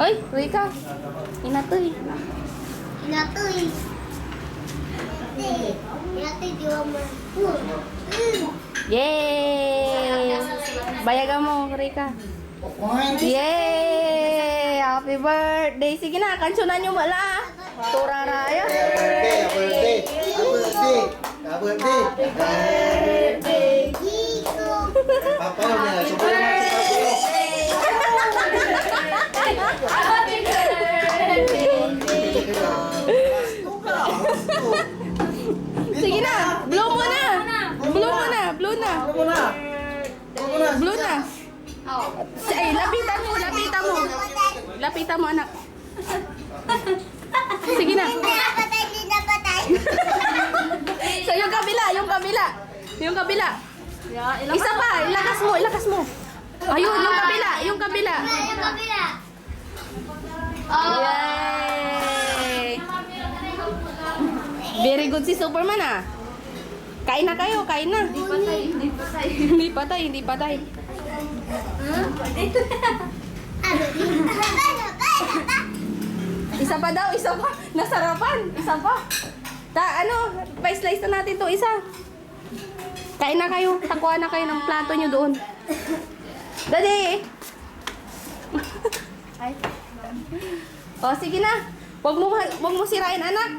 Hoy, Rika. Inatoy. Inatoy. Inatoy, di ba mo? Yay! Bayagan mo, Rika. Yay! Happy birthday! Sige na, kansunan nyo wala. Turaraya. Happy birthday, Kiko. Papa, niya. Sobrang natin Happy Sige na, blow mo na. Blow mo na, blow na. Blow na. Ay, lapitan mo, lapitan mo. Lapitan mo, anak. Sige na. Hindi napatay, hindi napatay. So, yung kabila, yung kabila. Yung kabila. Isa pa, ilakas mo, ilakas mo. Ayun, yung kabila, yung kabila. Yung kabila. Yay! Very good si Superman ah. Kain na kayo, kain na. Hindi patay, hindi patay. Hindi patay, hindi patay. Isa pa daw, isa pa. Nasarapan, isa pa. Ano, pa-slice na natin to isa. Kain na kayo, takuha na kayo ng plato nyo doon. Daddy! Ay. O, sige na. Huwag mo sirain, anak.